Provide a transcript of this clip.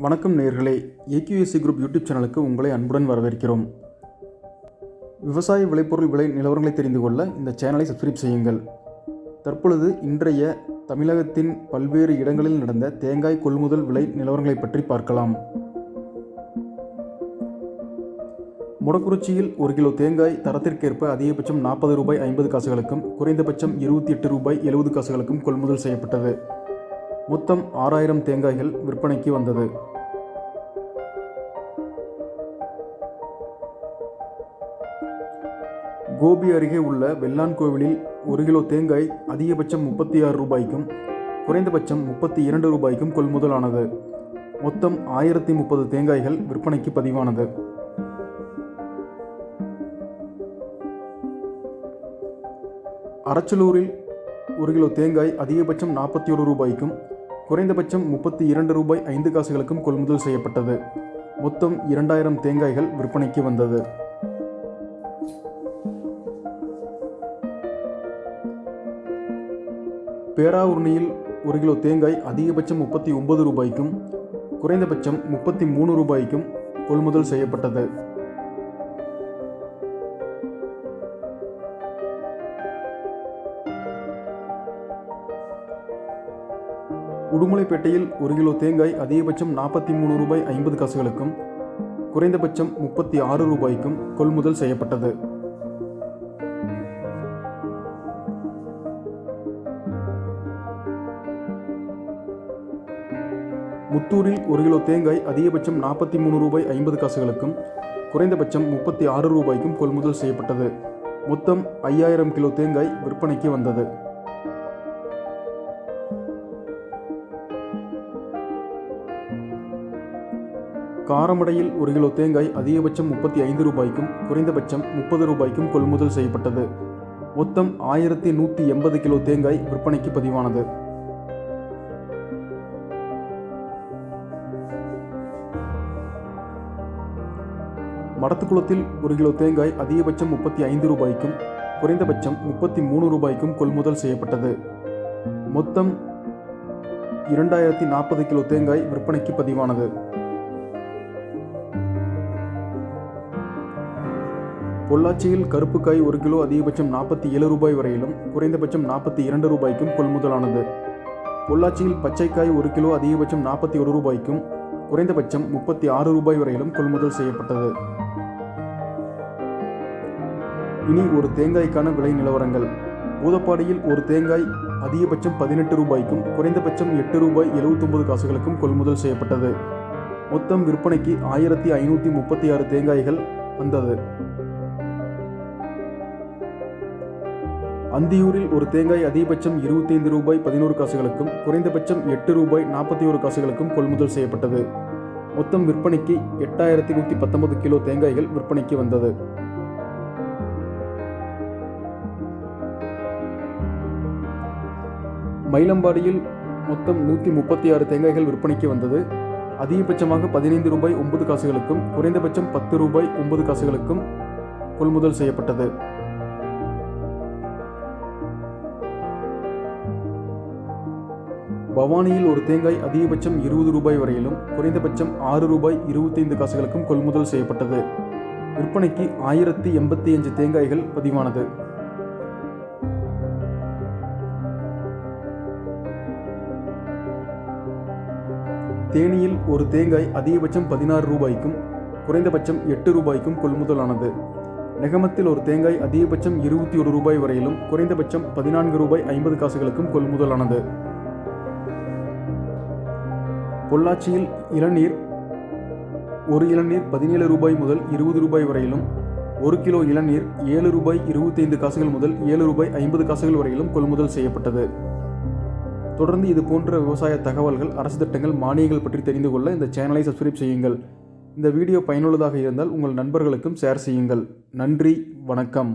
வணக்கம் நேயர்களே, AQSC group YouTube சேனலுக்கு உங்களை அன்புடன் வரவேற்கிறோம். விவசாய விளைபொருள் விலை நிலவரங்களை தெரிந்து கொள்ள இந்த சேனலை சப்ஸ்கிரைப் செய்யுங்கள். தற்பொழுது இன்றைய தமிழகத்தின் பல்வேறு இடங்களில் நடந்த தேங்காய் கொள்முதல் விலை நிலவரங்களை பற்றி பார்க்கலாம். மொடக்குறிச்சியில் 1 கிலோ தேங்காய் தரத்திற்கேற்ப அதிகபட்சம் 40 ரூபாய் 50 காசுகளுக்கும் குறைந்தபட்சம் 28 ரூபாய் 70 காசுகளுக்கும் கொள்முதல் செய்யப்பட்டது. மொத்தம் 6000 தேங்காய்கள் விற்பனைக்கு வந்தது. கோபி அருகே உள்ள வெள்ளான் கோவிலில் 1 கிலோ தேங்காய் அதிகபட்சம் 36 ரூபாய்க்கும் குறைந்தபட்சம் 32 ரூபாய்க்கும் கொள்முதலானது. மொத்தம் 1030 தேங்காய்கள் விற்பனைக்கு பதிவானது. அரச்சலூரில் 1 கிலோ தேங்காய் அதிகபட்சம் 41 ரூபாய்க்கும் குறைந்தபட்சம் 32 ரூபாய் 5 காசுகளுக்கும் கொள்முதல் செய்யப்பட்டது. மொத்தம் 2000 தேங்காய்கள் விற்பனைக்கு வந்தது. பேராவூர்ணியில் 1 கிலோ தேங்காய் அதிகபட்சம் 39 ரூபாய்க்கும் குறைந்தபட்சம் 33 ரூபாய்க்கும் கொள்முதல் செய்யப்பட்டது. உடுமலைப்பேட்டையில் 1 கிலோ தேங்காய் அதிகபட்சம் 43 ரூபாய் 50 காசுகளுக்கும் குறைந்தபட்சம் 36 ரூபாய்க்கும் கொள்முதல் செய்யப்பட்டது. முத்தூரில் 1 கிலோ தேங்காய் அதிகபட்சம் 43 ரூபாய் 50 காசுகளுக்கும் குறைந்தபட்சம் 36 ரூபாய்க்கும் கொள்முதல் செய்யப்பட்டது. மொத்தம் 5000 கிலோ தேங்காய் விற்பனைக்கு வந்தது. காரமடையில் 1 கிலோ தேங்காய் அதிகபட்சம் 35 ரூபாய்க்கும் குறைந்தபட்சம் 30 ரூபாய்க்கும் கொள்முதல் செய்யப்பட்டது. மொத்தம் 1180 கிலோ தேங்காய் விற்பனைக்கு பதிவானது. மடத்துக்குளத்தில் 1 கிலோ தேங்காய் அதிகபட்சம் 35 ரூபாய்க்கும் குறைந்தபட்சம் 33 ரூபாய்க்கும் கொள்முதல் செய்யப்பட்டது. மொத்தம் 2040 கிலோ தேங்காய் விற்பனைக்கு பதிவானது. பொள்ளாச்சியில் கருப்புக்காய் 1 கிலோ அதிகபட்சம் 47 ரூபாய் வரையிலும் குறைந்தபட்சம் 42 ரூபாய்க்கும் கொள்முதலானது. பொள்ளாச்சியில் பச்சைக்காய் 1 கிலோ அதிகபட்சம் 41 ரூபாய்க்கும் குறைந்தபட்சம் 36 ரூபாய் வரையிலும் கொள்முதல் செய்யப்பட்டது. இனி ஒரு தேங்காய்க்கான விலை நிலவரங்கள். பூதப்பாடியில் ஒரு தேங்காய் அதிகபட்சம் 18 ரூபாய்க்கும் குறைந்தபட்சம் 8 ரூபாய் 79 காசுகளுக்கும் கொள்முதல் செய்யப்பட்டது. மொத்தம் விற்பனைக்கு 1536 தேங்காய்கள் வந்தது. அந்தியூரில் ஒரு தேங்காய் அதிகபட்சம் 25 ரூபாய் 11 காசுகளுக்கும் குறைந்தபட்சம் 8 ரூபாய் 41 காசுகளுக்கும் கொள்முதல் செய்யப்பட்டது. மொத்தம் விற்பனைக்கு 8119 கிலோ தேங்காய்கள் விற்பனைக்கு வந்தது. மயிலம்பாடியில் மொத்தம் 136 தேங்காய்கள் விற்பனைக்கு வந்தது. அதிகபட்சமாக 15 ரூபாய் 9 காசுகளுக்கும் குறைந்தபட்சம் 10 ரூபாய் 9 காசுகளுக்கும் கொள்முதல் செய்யப்பட்டது. பவானியில் ஒரு தேங்காய் அதிகபட்சம் 20 ரூபாய் வரையிலும் குறைந்தபட்சம் 6 ரூபாய் 25 காசுகளுக்கும் கொள்முதல் செய்யப்பட்டது. விற்பனைக்கு 1085 தேங்காய்கள் பதிவானது. தேனியில் ஒரு தேங்காய் அதிகபட்சம் 16 ரூபாய்க்கும் குறைந்தபட்சம் 8 ரூபாய்க்கும் கொள்முதலானது. நெகமத்தில் ஒரு தேங்காய் அதிகபட்சம் 21 ரூபாய் வரையிலும் குறைந்தபட்சம் 14 ரூபாய் 50 காசுகளுக்கும் கொள்முதலானது. பொள்ளாச்சியில் ஒரு இளநீர் 17 ரூபாய் முதல் 20 ரூபாய் வரையிலும் 1 கிலோ இளநீர் 7 ரூபாய் 25 காசுகள் முதல் 7 ரூபாய் 50 காசுகள் வரையிலும் கொள்முதல் செய்யப்பட்டது. தொடர்ந்து இது போன்ற விவசாய தகவல்கள், அரசு திட்டங்கள், மானியங்கள் பற்றி தெரிந்து கொள்ள இந்த சேனலை சப்ஸ்கிரைப் செய்யுங்கள். இந்த வீடியோ பயனுள்ளதாக இருந்தால் உங்கள் நண்பர்களுக்கும் ஷேர் செய்யுங்கள். நன்றி, வணக்கம்.